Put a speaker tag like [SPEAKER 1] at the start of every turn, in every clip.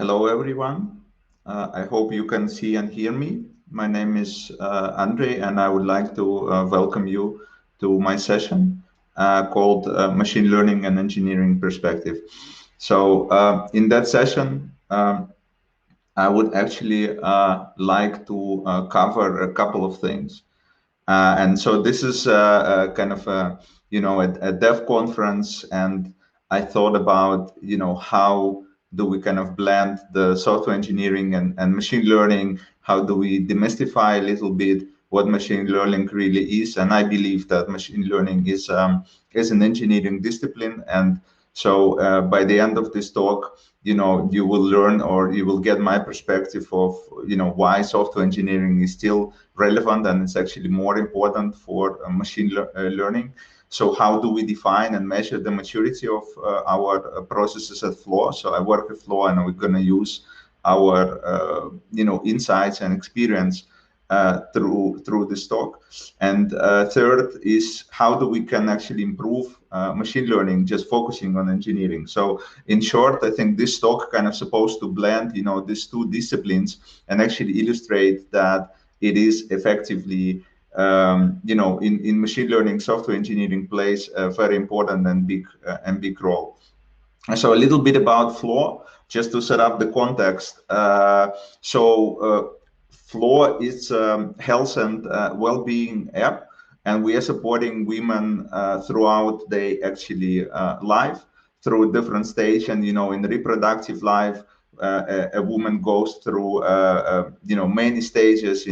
[SPEAKER 1] Hello, everyone. I hope you can see and hear me. My name is Andrei, and I would like to welcome you to my session called Machine Learning and Engineering Perspective. So in that session, I would actually like to cover a couple of things. And so this is kind of a dev conference, and I thought about how do we kind of blend the software engineering and machine learning? How do we demystify a little bit what machine learning really is? And I believe that machine learning is an engineering discipline, and so by the end of this talk, you will learn, or you will get my perspective of why software engineering is still relevant, and it's actually more important for machine learning. So how do we define and measure the maturity of our processes at Flow? So I work at Flow, and we're going to use our insights and experience through this talk. And third is how do we can actually improve machine learning just focusing on engineering. So in short, I think this talk kind of supposed to blend these two disciplines and actually illustrate that it is effectively in machine learning, software engineering plays a very important and big role. And so a little bit about Flow, just to set up the context. Flow is health and well-being app, and we are supporting women throughout their actually life through different stages. And in reproductive life, a woman goes through many stages.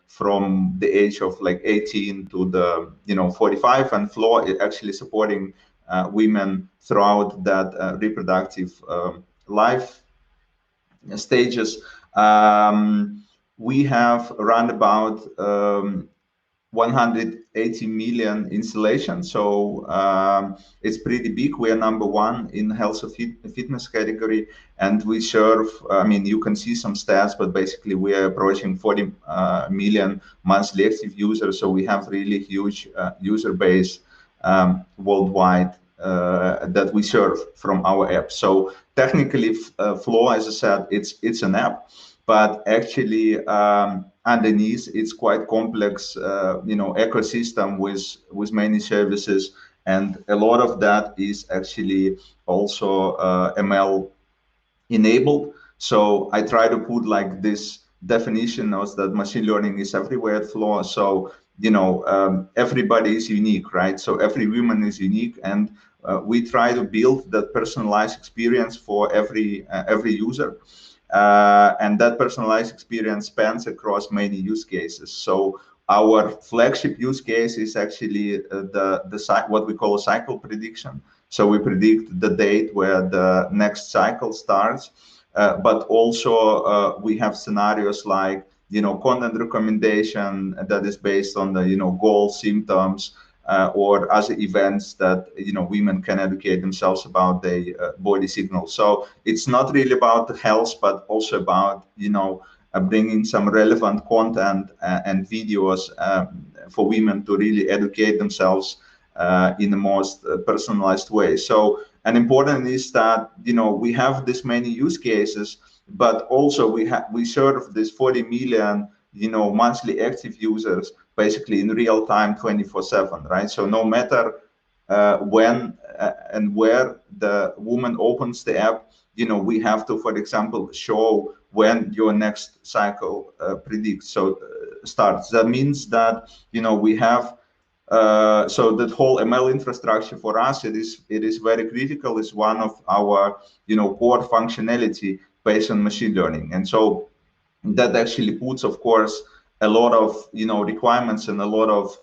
[SPEAKER 1] From the age of like 18 to the 45, and Flow is actually supporting women throughout that reproductive life stages. We have around about 180 million installations, so it's pretty big. We are number one in health and fitness category, and we serve, I mean, you can see some stats, but basically we are approaching 40 million monthly active users, so we have really huge user base worldwide that we serve from our app. So technically, Flow, as I said, it's an app, but actually underneath it's quite complex, ecosystem with many services, and a lot of that is actually also ML enabled. So I try to put like this definition of that machine learning is everywhere at Flow. So everybody is unique, right? So every woman is unique, and we try to build that personalized experience for every user. And that personalized experience spans across many use cases. So our flagship use case is actually what we call a cycle prediction. So we predict the date where the next cycle starts, but also we have scenarios like content recommendation that is based on the goals, symptoms, or other events that women can educate themselves about their body signals. So it's not really about the health, but also about bringing some relevant content and videos for women to really educate themselves in the most personalized way. So, and important is that we have this many use cases, but also we serve this 40 million monthly active users basically in real time 24/7, right? So no matter when and where the woman opens the app, we have to, for example, show when your next cycle predicts, so starts. That means that we have so that whole ML infrastructure for us, it is very critical. It's one of our core functionality based on machine learning, and so that actually puts, of course, a lot of requirements and a lot of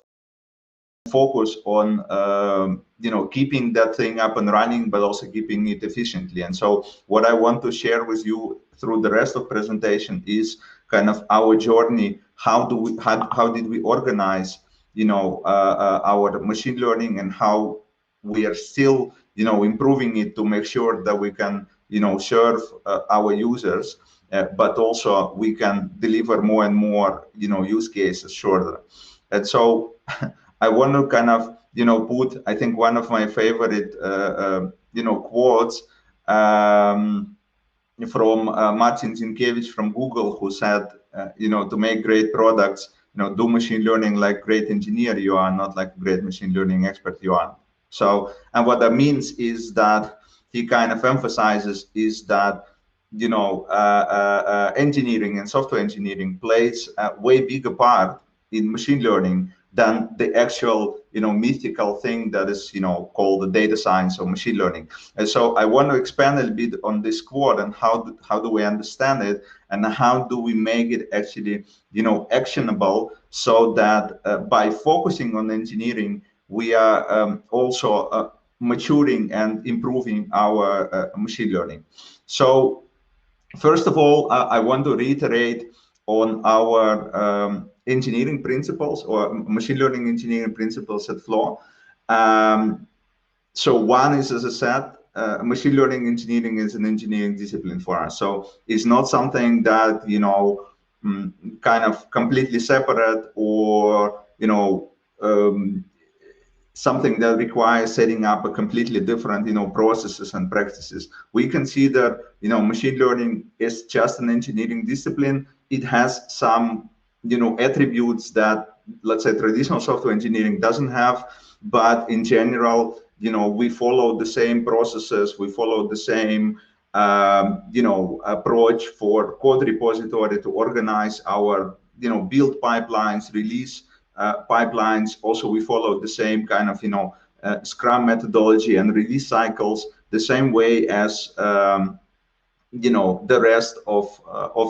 [SPEAKER 1] focus on keeping that thing up and running, but also keeping it efficiently. And so what I want to share with you through the rest of presentation is kind of our journey. How did we organize our machine learning, and how we are still improving it to make sure that we can serve our users, but also we can deliver more and more use cases shorter. And so I want to kind of put, I think, one of my favorite quotes from Martin Zinkiewicz from Google, who said, to make great products, do machine learning like great engineer you are, not like great machine learning expert you are. So, and what that means is that he kind of emphasizes is that, engineering and software engineering plays a way bigger part in machine learning than the actual, mythical thing that is, called the data science or machine learning. And so I want to expand a little bit on this quote and how do we understand it and how do we make it actually, actionable, so that by focusing on engineering, we are also maturing and improving our machine learning. So first of all, I want to reiterate on our engineering principles or machine learning engineering principles at Flow. So one is, as I said, machine learning engineering is an engineering discipline for us. So it's not something that, kind of completely separate or, something that requires setting up a completely different, processes and practices. We consider, machine learning is just an engineering discipline. It has some, attributes that, let's say, traditional software engineering doesn't have, but in general, we follow the same processes, we follow the same, approach for code repository to organize our, build pipelines, release pipelines. Also, we follow the same kind of, Scrum methodology and release cycles, the same way as, the rest of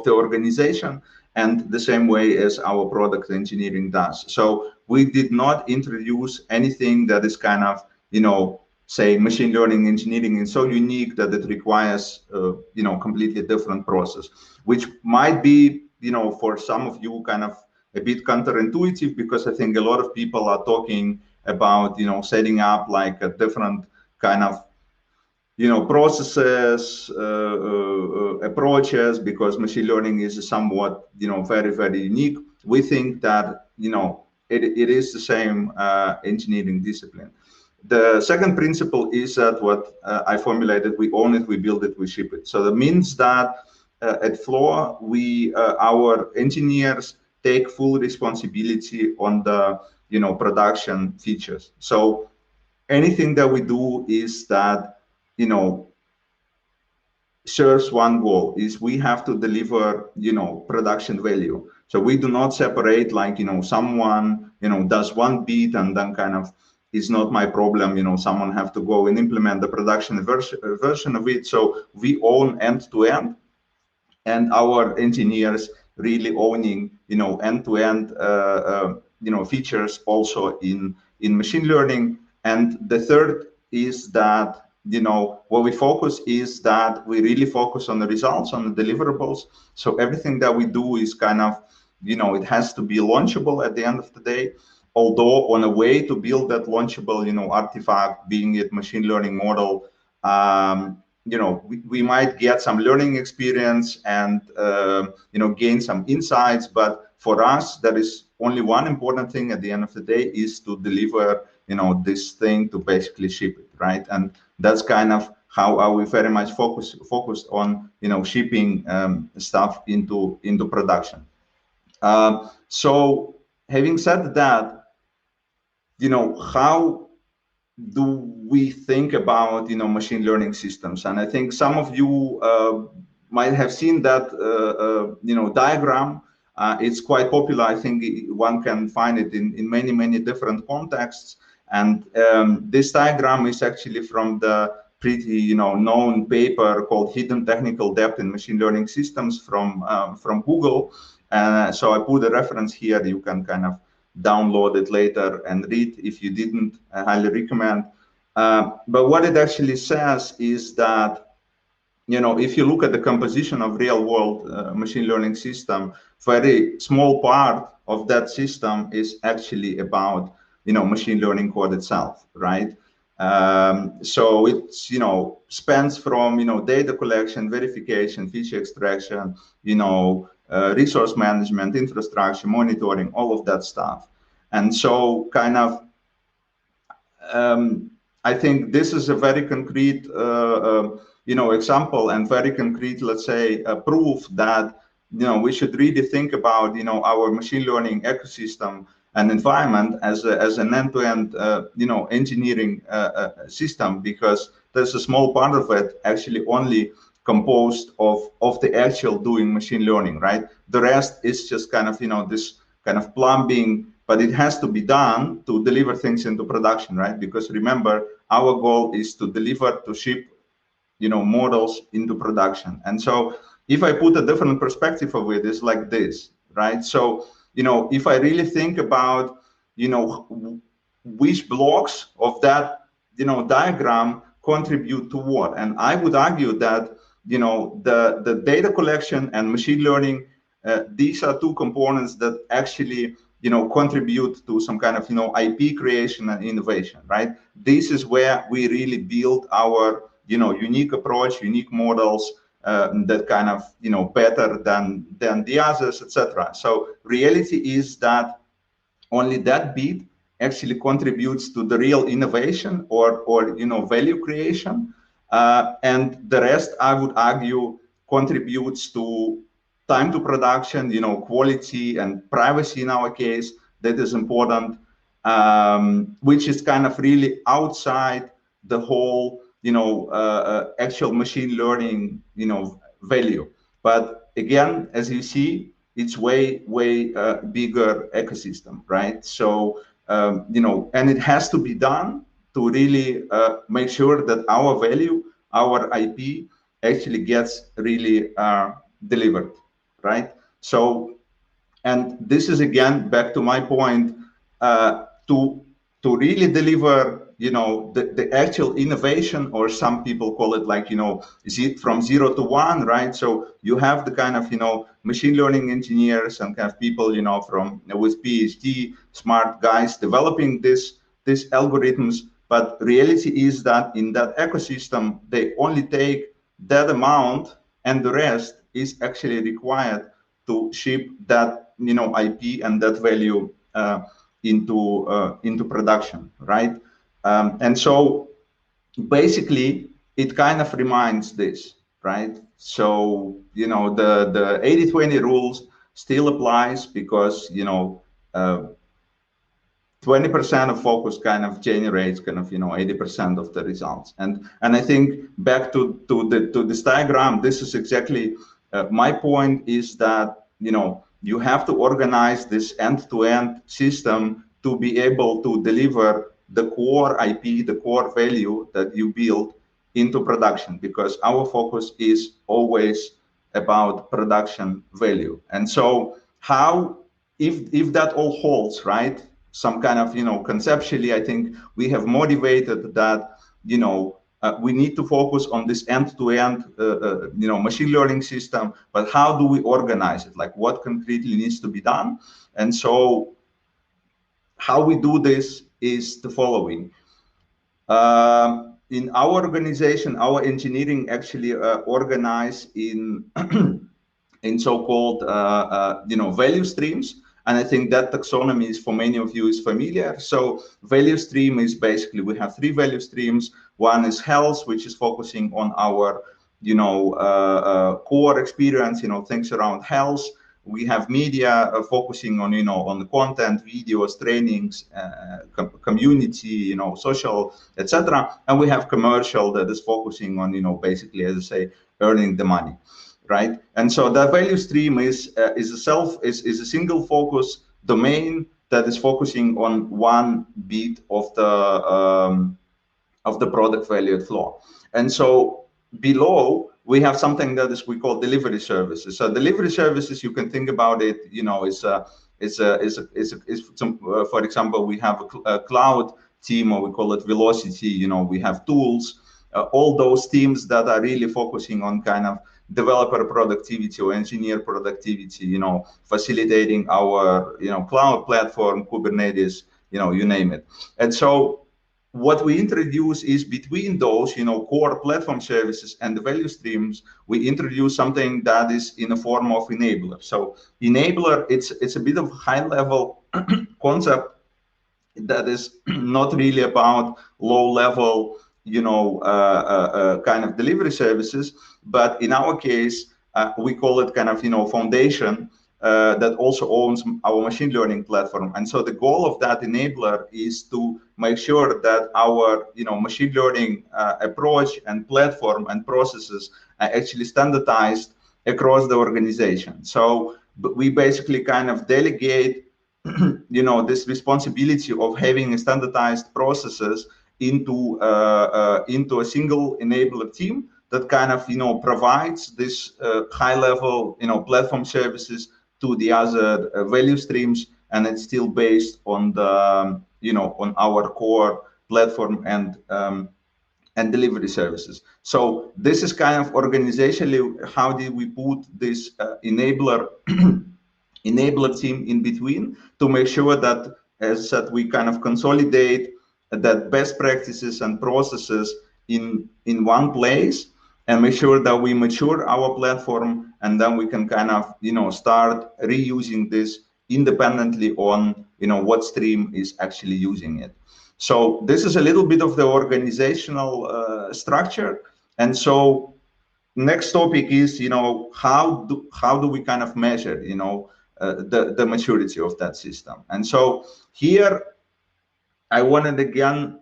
[SPEAKER 1] the organization, and the same way as our product engineering does. So we did not introduce anything that is kind of, say, machine learning engineering is so unique that it requires, completely different process, which might be, for some of you kind of a bit counterintuitive, because I think a lot of people are talking about, setting up like a different kind of, processes, approaches, because machine learning is somewhat, very, very unique. We think that, it is the same engineering discipline. The second principle is that what I formulated: we own it, we build it, we ship it. So that means that at Flow, our engineers take full responsibility on the, production features. So anything that we do is that, serves one goal, is we have to deliver, production value. So we do not separate, like, someone, does one bit and then kind of, it's not my problem, someone have to go and implement the production version of it. So we own end to end, and our engineers really owning, end-to-end, features also in machine learning. And the third is that, what we focus is that we really focus on the results, on the deliverables. So everything that we do is kind of, it has to be launchable at the end of the day. Although on a way to build that launchable, artifact, being it machine learning model, we might get some learning experience and, gain some insights. But for us, there is only one important thing at the end of the day, is to deliver, this thing, to basically ship it, right? And that's kind of how are we very much focused on, shipping stuff into production. So having said that, how do we think about, machine learning systems? And I think some of you might have seen that, diagram. It's quite popular. I think one can find it in many, many different contexts. And this diagram is actually from the pretty, known paper called Hidden Technical Depth in Machine Learning Systems from Google. So I put a reference here. You can kind of download it later and read. If you didn't, I highly recommend. But what it actually says is that, if you look at the composition of real world machine learning system, very small part of that system is actually about, machine learning code itself, right? So it's, spans from, data collection, verification, feature extraction, resource management, infrastructure, monitoring, all of that stuff. And so kind of, I think this is a very concrete, example and very concrete, let's say, proof that we should really think about our machine learning ecosystem and environment as an end-to-end engineering system, because there's a small part of it actually only composed of the actual doing machine learning, right? The rest is just kind of this kind of plumbing, but it has to be done to deliver things into production, right? Because remember, our goal is to deliver, to ship models into production. And so if I put a different perspective of it, it's like this, right? So if I really think about which blocks of that diagram contribute to what, and I would argue that the data collection and machine learning, these are two components that actually contribute to some kind of IP creation and innovation, right? This is where we really build our unique approach, unique models that kind of better than the others, etc. So reality is that only that bit actually contributes to the real innovation or value creation, and the rest, I would argue, contributes to time to production, quality and privacy in our case, that is important, which is kind of really outside the whole actual machine learning value. But again, as you see, it's way bigger ecosystem, right? So and it has to be done to really make sure that our value, our IP, actually gets really delivered, right? So, and this is again back to my point, to really deliver the actual innovation, or some people call it like from 0 to 1, right? So you have the kind of machine learning engineers and kind of people from with PhD, smart guys developing these algorithms, but reality is that in that ecosystem they only take that amount, and the rest is actually required to ship that IP and that value into production, right? And so basically it kind of reminds this, right? So the 80-20 rules still applies, because 20% of focus kind of generates kind of 80% of the results. And I think back to this diagram, this is exactly my point, is that you have to organize this end-to-end system to be able to deliver the core IP, the core value that you build into production, because our focus is always about production value. And so how, if that all holds, right, some kind of conceptually, I think we have motivated that we need to focus on this end-to-end machine learning system, but how do we organize it? Like, what concretely needs to be done? And so how we do this is the following. In our organization, our engineering actually organize in in so-called value streams. And I think that taxonomy is, for many of you, is familiar. So value stream is basically, we have 3 value streams. One is health, which is focusing on our core experience, things around health. We have media focusing on on the content, videos, trainings, community, social, etc. And we have commercial that is focusing on basically, as I say, earning the money, right? And so that value stream is a single focus domain that is focusing on one bit of the product value flow. And so below we have something that is we call delivery services. So delivery services, you can think about it, for example, we have a cloud team, or we call it velocity. We have tools, all those teams that are really focusing on kind of developer productivity or engineer productivity, facilitating our cloud platform, Kubernetes, you name it. And so what we introduce is, between those core platform services and the value streams, we introduce something that is in a form of enabler. So enabler, it's a bit of high level concept, that is not really about low level, kind of delivery services, but in our case, we call it kind of, foundation that also owns our machine learning platform. And so the goal of that enabler is to make sure that our, machine learning approach and platform and processes are actually standardized across the organization. So we basically kind of delegate this responsibility of having standardized processes into a single enabler team that kind of provides this high level platform services to the other value streams, and it's still based on the on our core platform and delivery services. So this is kind of organizationally how did we put this enabler team in between to make sure that, as said, we kind of consolidate that best practices and processes in one place, and make sure that we mature our platform, and then we can kind of start reusing this independently on what stream is actually using it. So this is a little bit of the organizational structure. And so next topic is how do we kind of measure the maturity of that system. And so here I wanted again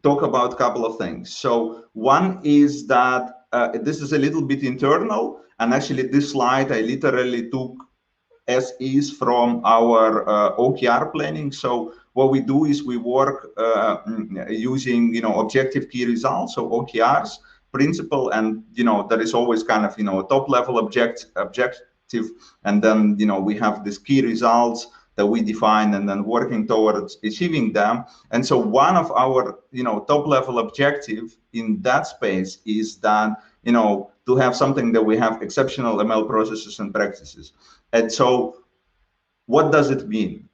[SPEAKER 1] talk about a couple of things. So one is that this is a little bit internal, and actually this slide I literally took as is from our OKR planning. So what we do is we work using objective key results, so OKRs principle, and there is always kind of a top level objective, and then we have these key results that we define, and then working towards achieving them. And so one of our top level objective in that space is that to have something that we have exceptional ML processes and practices. And so what does it mean?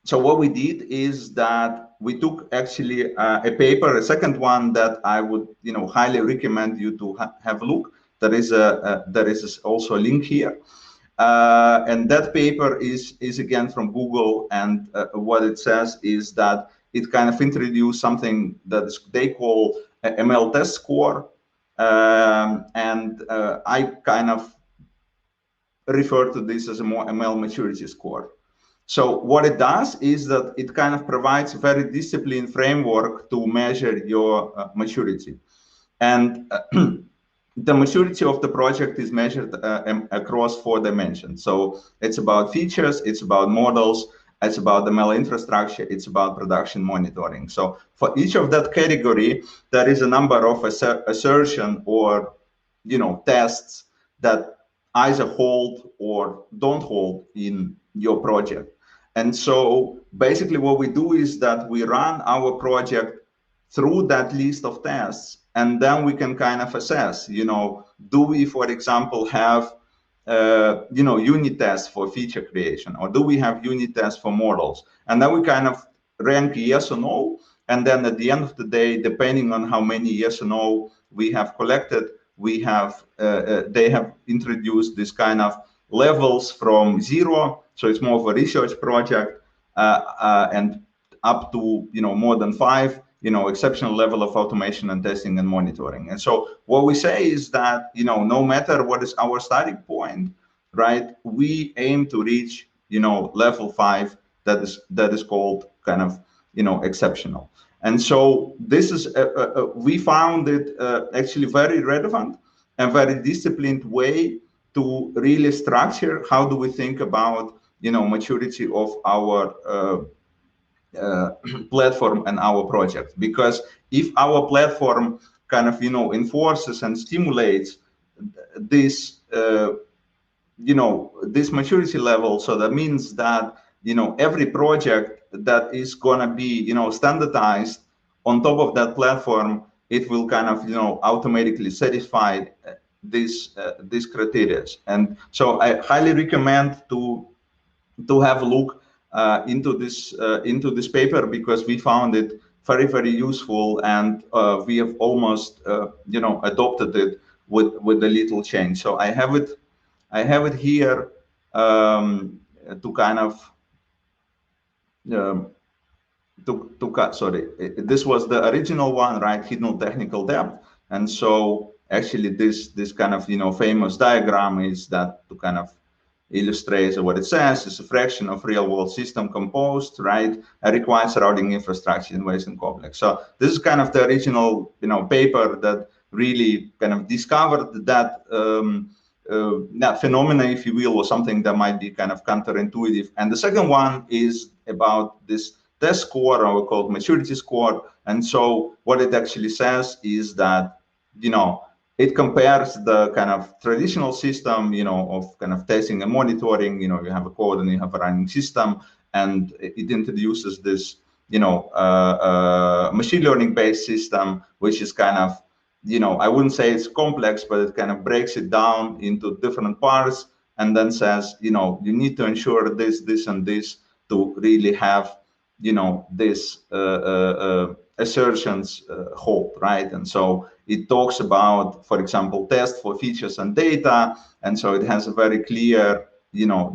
[SPEAKER 1] So what we did is that we took actually a paper, a second one that I would highly recommend you to have a look. There is also a link here. And that paper is again from Google, and what it says is that it kind of introduced something that they call a ML test score, and I kind of refer to this as a more ML maturity score. So what it does is that it kind of provides a very disciplined framework to measure your maturity. And the maturity of the project is measured across 4 dimensions. So it's about features, it's about models, it's about the ML infrastructure, it's about production monitoring. So for each of that category, there is a number of assertion or tests that either hold or don't hold in your project. And so basically what we do is that we run our project through that list of tests, and then we can kind of assess, do we, for example, have unit tests for feature creation, or do we have unit tests for models? And then we kind of rank yes or no. And then at the end of the day, depending on how many yes or no we have collected, we have they have introduced this kind of levels from 0, so it's more of a research project, and up to more than 5, exceptional level of automation and testing and monitoring. And so what we say is that no matter what is our starting point, right, we aim to reach level 5 that is called kind of exceptional. And so this is we found it actually very relevant and very disciplined way to really structure how do we think about maturity of our platform and our project. Because if our platform kind of enforces and stimulates this this maturity level, so that means that every project that is gonna be standardized on top of that platform, it will kind of automatically satisfy these criteria. And so I highly recommend to have a look into this paper, because we found it very, very useful, and we have almost adopted it with a little change. So I have it here to kind of um, to cut, sorry, this was the original one, right? Hidden technical debt. And so actually this kind of, famous diagram is that to kind of illustrate what it says is a fraction of real world system composed, right? Requires routing infrastructure in ways and complex. So this is kind of the original, paper that really kind of discovered that, that phenomena, if you will, or something that might be kind of counterintuitive. And the second one is about this test score, or called maturity score. And so what it actually says is that, it compares the kind of traditional system, of kind of testing and monitoring. You have a code and you have a running system, and it introduces this, machine learning based system, which is kind of, I wouldn't say it's complex, but it kind of breaks it down into different parts and then says, you need to ensure this, this, and this to really have, this assertions hold, right? And so it talks about, for example, test for features and data. And so it has a very clear,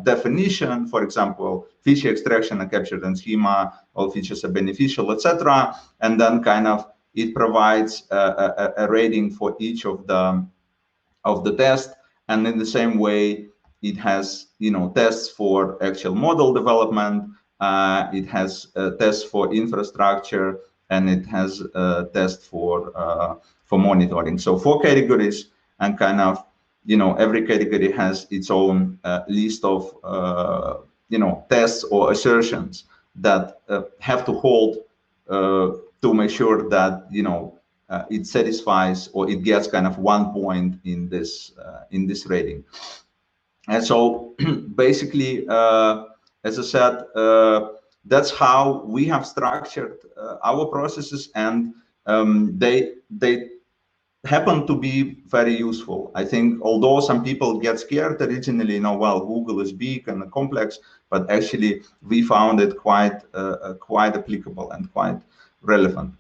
[SPEAKER 1] definition. For example, feature extraction and captured in schema, all features are beneficial, etc. And then kind of it provides a rating for each of the test. And in the same way, it has, tests for actual model development. It has tests for infrastructure, and it has tests for monitoring. So 4 categories, and kind of, every category has its own list of tests or assertions that have to hold to make sure that it satisfies, or it gets kind of 1 point in this rating. And so basically, as I said, that's how we have structured our processes, and they happen to be very useful. I think, although some people get scared originally, well, Google is big and complex, but actually we found it quite applicable and quite relevant.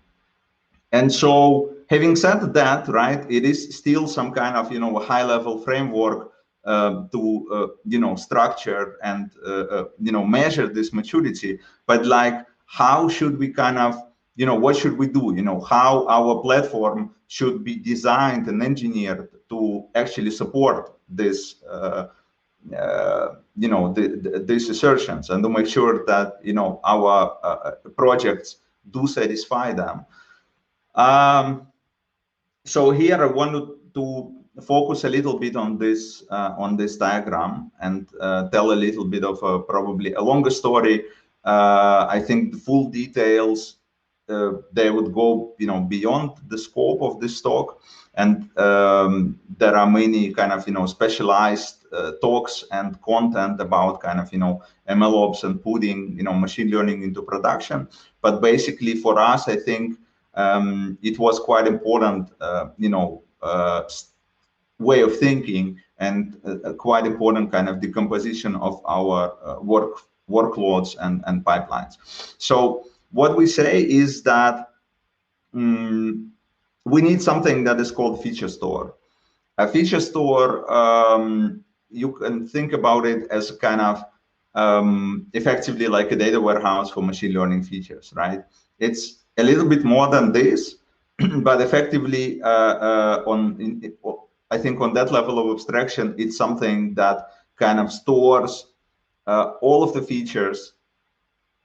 [SPEAKER 1] And so, having said that, right, it is still some kind of, a high-level framework to, structure and, measure this maturity. But like, how should we kind of, what should we do? How our platform should be designed and engineered to actually support this, these assertions, and to make sure that, our projects do satisfy them. So here I wanted to focus a little bit on this diagram, and tell a little bit of probably a longer story. I think the full details they would go beyond the scope of this talk, and there are many kind of specialized talks and content about kind of MLOps and putting machine learning into production. But basically for us, I think it was quite important, way of thinking, and a quite important kind of decomposition of our workloads and pipelines. So what we say is that we need something that is called feature store. A feature store, you can think about it as kind of effectively like a data warehouse for machine learning features, right? It's a little bit more than this, but effectively I think on that level of abstraction, it's something that kind of stores all of the features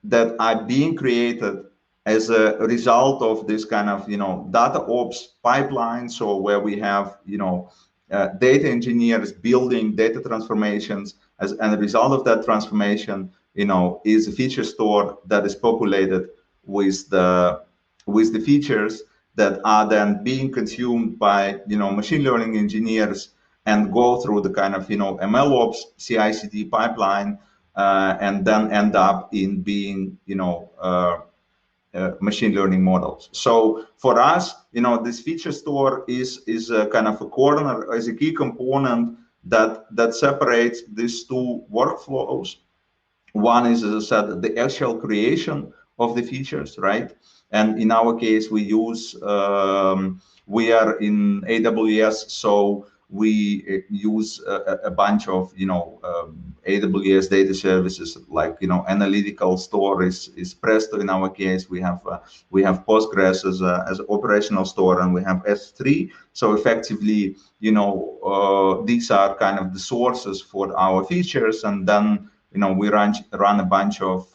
[SPEAKER 1] that are being created as a result of this kind of DataOps pipeline. So where we have data engineers building data transformations, and a result of that transformation is a feature store that is populated with the features that are then being consumed by machine learning engineers, and go through the kind of MLOps CI/CD pipeline, and then end up in being machine learning models. So for us, this feature store is a kind of a corner, is a key component that separates these two workflows. One is, as I said, the actual creation of the features, right? And in our case, we use we are in AWS, so we use a bunch of AWS data services, like analytical store is Presto in our case. We have Postgres as an operational store, and we have S3. So effectively, these are kind of the sources for our features, and then we run a bunch of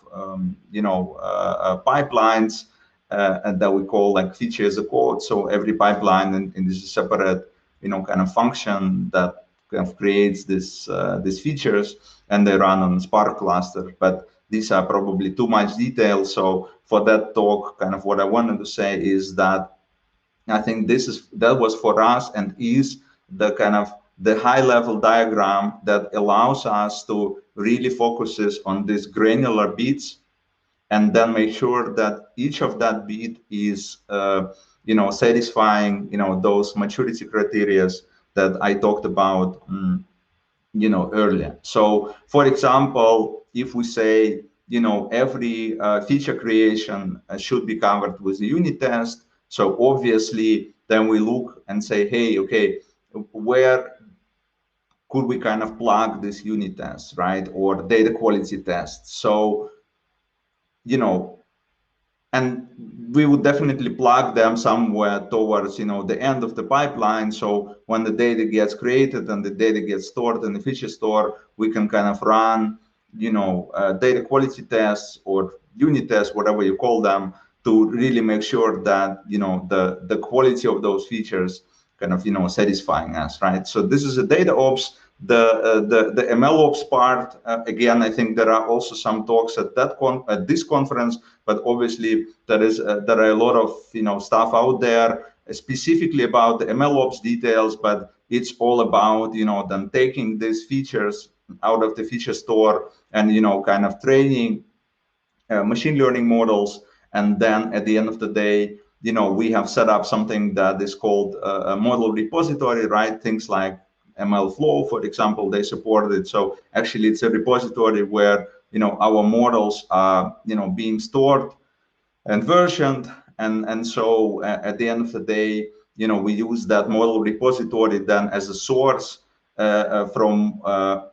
[SPEAKER 1] pipelines and that we call like feature as a code. So every pipeline and this is a separate kind of function that kind of creates these features, and they run on Spark cluster. But these are probably too much detail. So for that talk, kind of what I wanted to say is that I think that was for us and is the kind of the high level diagram that allows us to really focuses on these granular bits, and then make sure that each of that bit is satisfying those maturity criteria that I talked about earlier. So for example, if we say every feature creation should be covered with a unit test, so obviously then we look and say, hey, okay, where could we kind of plug this unit test, right, or data quality test? So and we would definitely plug them somewhere towards the end of the pipeline. So when the data gets created and the data gets stored in the feature store, we can kind of run data quality tests or unit tests, whatever you call them, to really make sure that the quality of those features kind of satisfying us, right? So this is a DataOps. The MLOps part, again, I think there are also some talks at this conference, but obviously there are a lot of stuff out there specifically about the MLOps details, but it's all about them taking these features out of the feature store and kind of training machine learning models, and then at the end of the day we have set up something that is called a model repository, right? Things like MLflow, for example, they support it. So actually it's a repository where our models are being stored and versioned, and so at the end of the day we use that model repository then as a source from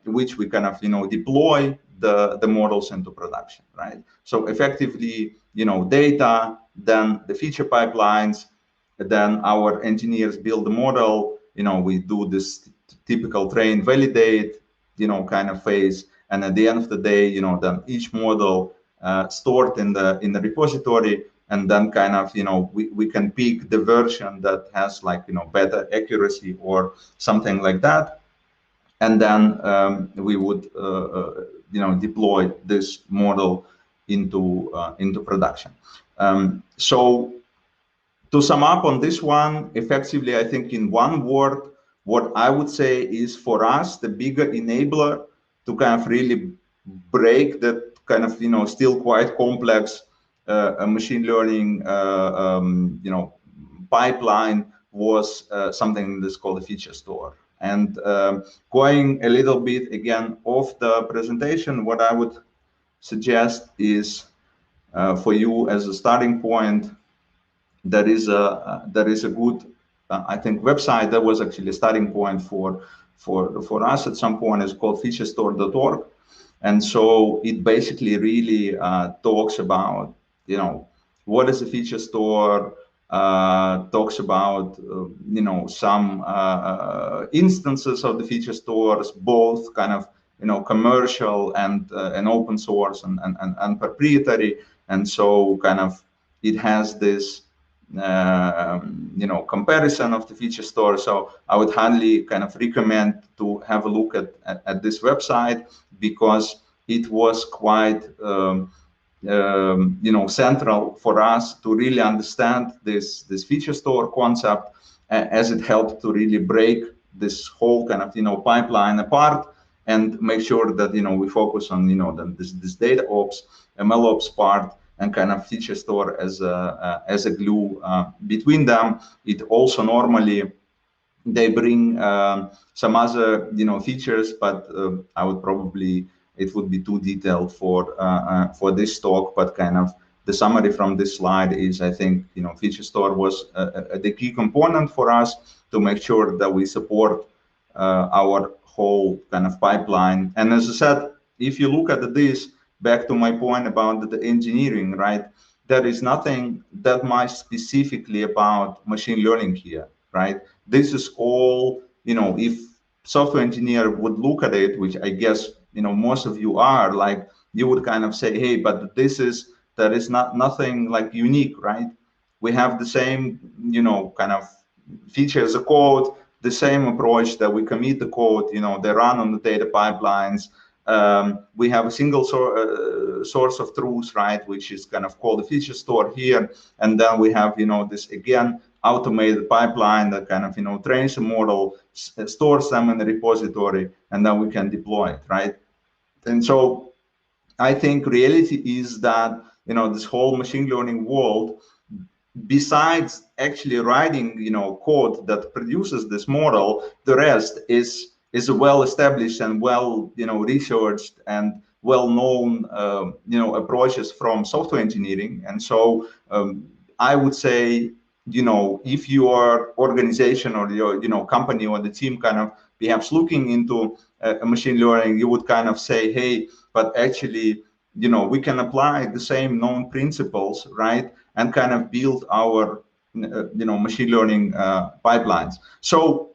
[SPEAKER 1] which we kind of deploy the models into production, right? So effectively data, then the feature pipelines, then our engineers build the model, we do this typical train validate kind of phase, and at the end of the day then each model stored in the repository, and then kind of we can pick the version that has like better accuracy or something like that, and then we would deploy this model into production. So to sum up on this one, effectively, I think in one word, what I would say is for us, the bigger enabler to kind of really break that kind of, still quite complex machine learning, pipeline was something that's called a feature store. And going a little bit again off the presentation, what I would suggest is for you as a starting point, there is a good I think website that was actually a starting point for us at some point. Is called featurestore.org, and so it basically really talks about what is a feature store, talks about some instances of the feature stores, both kind of commercial and open source and proprietary, and so kind of it has this comparison of the feature store. So I would highly kind of recommend to have a look at this website, because it was quite central for us to really understand this feature store concept, as it helped to really break this whole kind of pipeline apart and make sure that we focus on this DataOps, MLOps part, and kind of feature store as a glue between them. It also normally they bring some other features, but I would probably, it would be too detailed for this talk. But kind of the summary from this slide is, I think feature store was the key component for us to make sure that we support our whole kind of pipeline. And as I said, if you look at this, back to my point about the engineering, right? There is nothing that much specifically about machine learning here, right? This is all, if software engineer would look at it, which I guess, most of you are, like, you would kind of say, hey, but there is nothing like unique, right? We have the same, kind of features of code, the same approach that we commit the code, they run on the data pipelines. We have a single source of truth, right, which is kind of called the feature store here. And then we have, this, again, automated pipeline that kind of, trains a model, stores them in the repository, and then we can deploy it, right? And so I think reality is that, this whole machine learning world, besides actually writing, code that produces this model, the rest is well established and well, researched and well-known, approaches from software engineering. And so I would say, if your organization or your, company or the team kind of perhaps looking into machine learning, you would kind of say, hey, but actually, we can apply the same known principles, right? And kind of build our, machine learning pipelines. So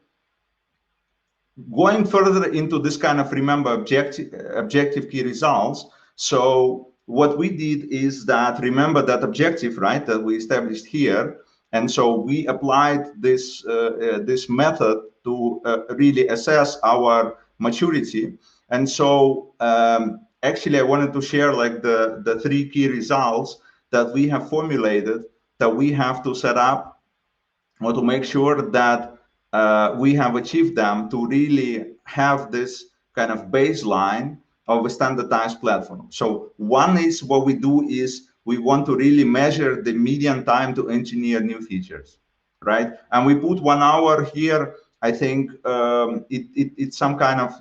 [SPEAKER 1] going further into this kind of, remember, objective key results. So what we did is that, remember that objective, right, that we established here. And so we applied this this method to really assess our maturity. And so actually, I wanted to share like the 3 key results that we have formulated that we have to set up or to make sure that we have achieved them to really have this kind of baseline of a standardized platform. So one is what we do is we want to really measure the median time to engineer new features, right? And we put 1 hour here. I think it's some kind of,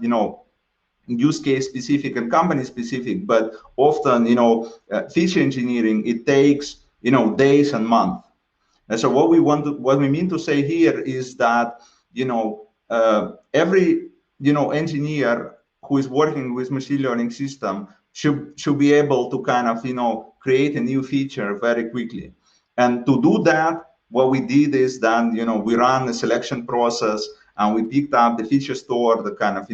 [SPEAKER 1] use case specific and company specific, but often, feature engineering, it takes, days and months. And so what we mean to say here is that, every, engineer who is working with machine learning system should be able to kind of, create a new feature very quickly. And to do that, what we did is then, we ran a selection process and we picked up the feature store that kind of,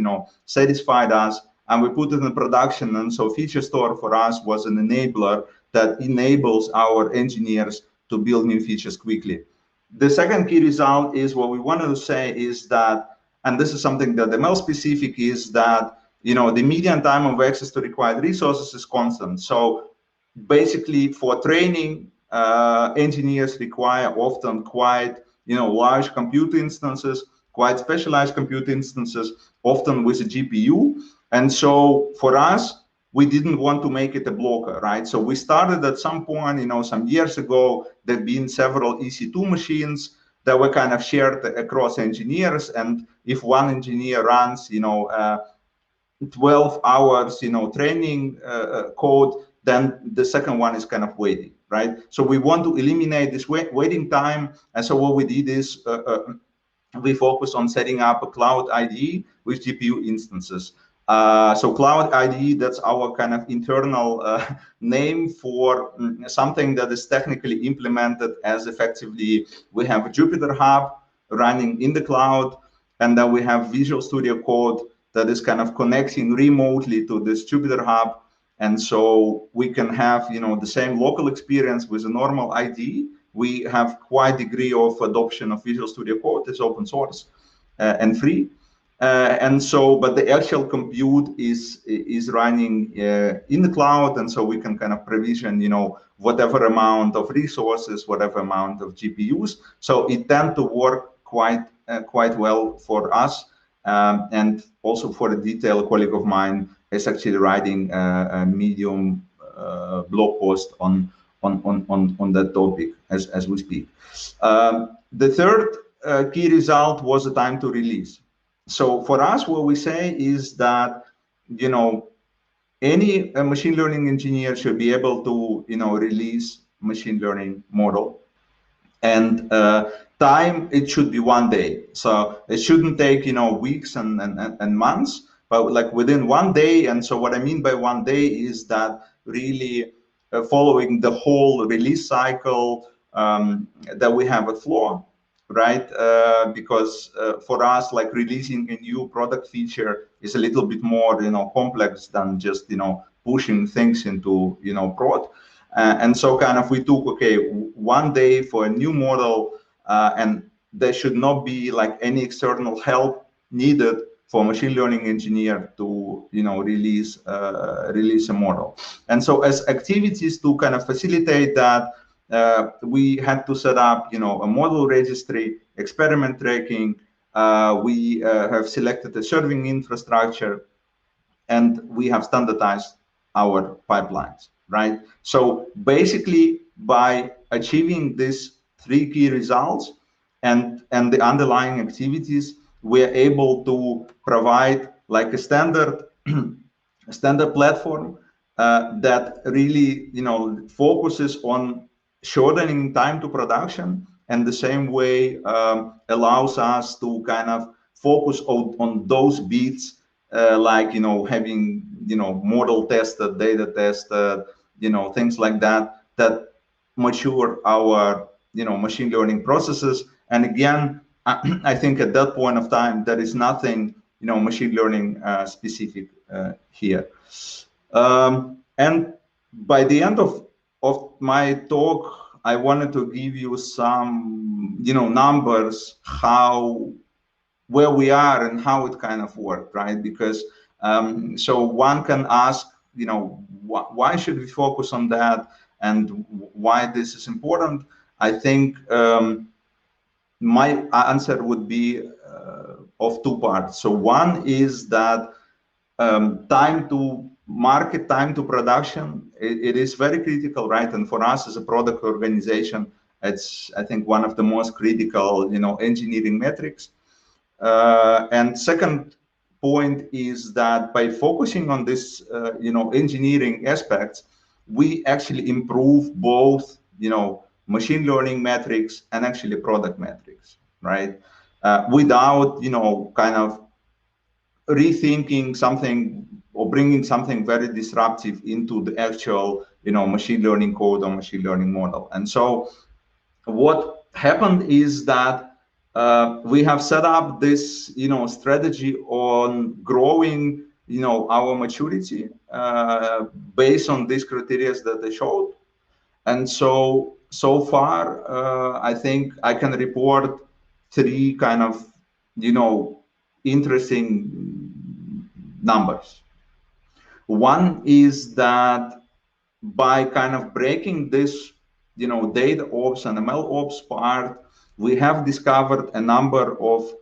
[SPEAKER 1] satisfied us, and we put it in production. And so feature store for us was an enabler that enables our engineers to build new features quickly. The second key result is what we wanted to say is that, and this is something that ML specific, is that, the median time of access to required resources is constant. So basically for training, engineers require often quite, large compute instances, quite specialized compute instances, often with a GPU. And so for us, we didn't want to make it a blocker, right? So we started at some point, some years ago, there've been several EC2 machines that were kind of shared across engineers. And if one engineer runs, 12 hours, training code, then the second one is kind of waiting, right? So we want to eliminate this waiting time. And so what we did is we focused on setting up a cloud IDE with GPU instances. So Cloud IDE, that's our kind of internal name for something that is technically implemented as effectively, we have a Jupyter Hub running in the cloud, and then we have Visual Studio Code that is kind of connecting remotely to this Jupyter Hub. And so we can have, the same local experience with a normal IDE. We have quite degree of adoption of Visual Studio Code. It's open source and free. And so, but the actual compute is running in the cloud, and so we can kind of provision, whatever amount of resources, whatever amount of GPUs. So it tends to work quite well for us, and also for a detailed colleague of mine is actually writing a Medium blog post on that topic as we speak. The third key result was the time to release. So for us, what we say is that, any machine learning engineer should be able to, release machine learning model. And time, it should be 1 day. So it shouldn't take, weeks and months, but like within 1 day. And so what I mean by 1 day is that really following the whole release cycle that we have at Floor, right? Because for us, like releasing a new product feature is a little bit more, complex than just, pushing things into, prod. And so kind of we took, okay, 1 day for a new model, and there should not be like any external help needed for machine learning engineer to, release a model. And so as activities to kind of facilitate that, we had to set up, a model registry, experiment tracking. We have selected a serving infrastructure, and we have standardized our pipelines, right? So basically, by achieving these 3 key results and the underlying activities, we're able to provide like a standard standard platform that really, focuses on shortening time to production, and the same way allows us to kind of focus on those bits, like, having, model tested, data tested, things like that, that mature our, machine learning processes. And again, I think at that point of time, there is nothing, machine learning specific here. And by the end of my talk, I wanted to give you some, numbers, where we are and how it kind of worked, right? Because so one can ask, why should we focus on that, and why this is important? I think my answer would be of 2 parts. So one is that time to market, time to production, it is very critical, right? And for us as a product organization, it's, I think, one of the most critical, engineering metrics. And second point is that by focusing on this, engineering aspects, we actually improve both, machine learning metrics and actually product metrics, right? Without, kind of rethinking something or bringing something very disruptive into the actual, machine learning code or machine learning model. And so what happened is that we have set up this, strategy on growing, our maturity based on these criteria that I showed. And so far, I think I can report 3 kind of, interesting numbers. One is that by kind of breaking this, DataOps and MLOps part, we have discovered a number of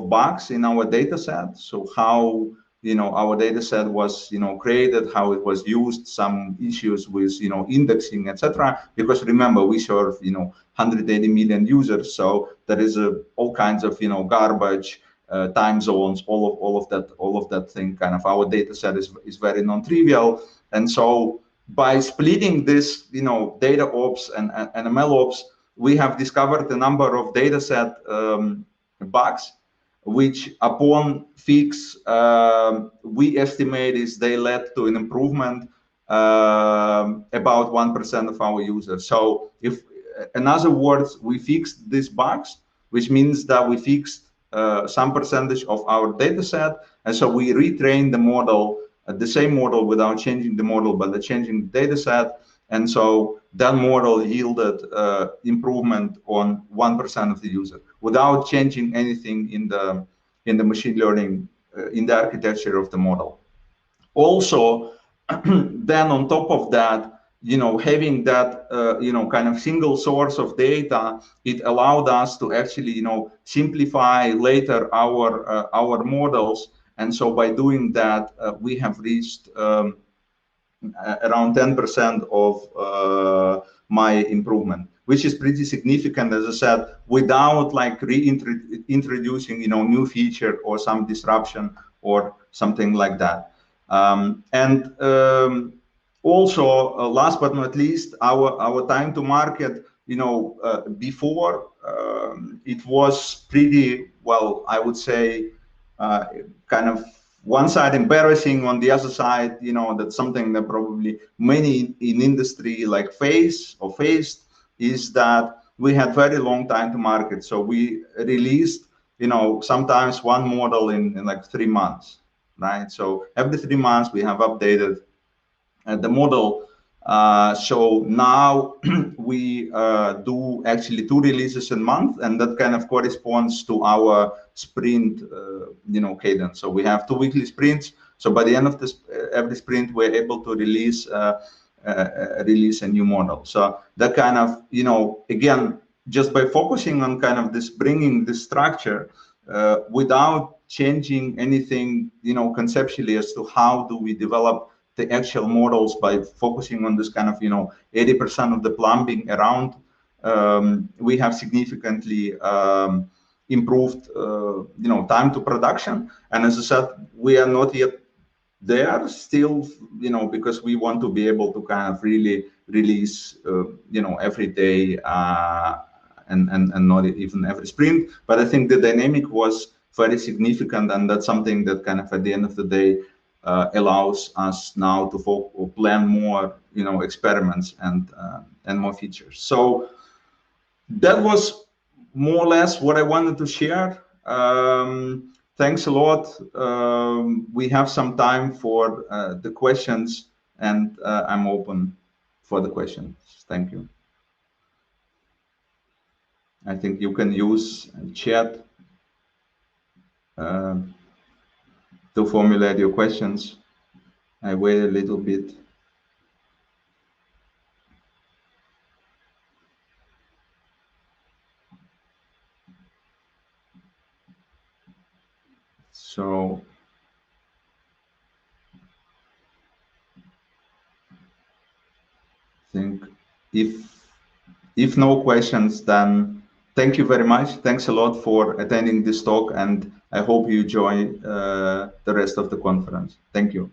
[SPEAKER 1] bugs in our data set. So how, our data set was, created, how it was used, some issues with, indexing, etc. Because remember, we serve, 180 million users. So there is all kinds of, garbage, time zones, all of that thing. Kind of our data set is very non-trivial. And so by splitting this, DataOps and MLOps, we have discovered a number of data set bugs, which upon fix, we estimate is they led to an improvement about 1% of our users. So if, in other words, we fixed these bugs, which means that we fixed some percentage of our data set. And so we retrained the model, the same model without changing the model, but changing the data set. And so that model yielded improvement on 1% of the user without changing anything in the machine learning, in the architecture of the model. Also, then on top of that, having that, kind of single source of data, it allowed us to actually, simplify later our models. And so by doing that, we have reached around 10% of my improvement, which is pretty significant, as I said, without like reintroducing, new feature or some disruption or something like that. Also, last but not least, our time to market, before it was pretty, well, I would say, kind of one side embarrassing, on the other side, that's something that probably many in industry like faced, is that we had very long time to market. So we released, sometimes one model in like 3 months, right? So every 3 months we have updated the model. So now we do actually 2 releases a month, and that kind of corresponds to our sprint, cadence. So we have 2 weekly sprints. So by the end of this, every sprint, we're able to release a new model. So that kind of, again, just by focusing on kind of this, bringing this structure without changing anything, conceptually as to how do we develop the actual models, by focusing on this kind of 80% of the plumbing around, we have significantly improved time to production. And as I said, we are not yet there still, because we want to be able to kind of really release every day, and not even every sprint. But I think the dynamic was very significant, and that's something that kind of at the end of the day allows us now to plan more, experiments and more features. So that was more or less what I wanted to share. Thanks a lot. We have some time for the questions, and I'm open for the questions. Thank you. I think you can use chat to formulate your questions. I wait a little bit. So I think if no questions, then thank you very much. Thanks a lot for attending this talk, and I hope you enjoy the rest of the conference. Thank you.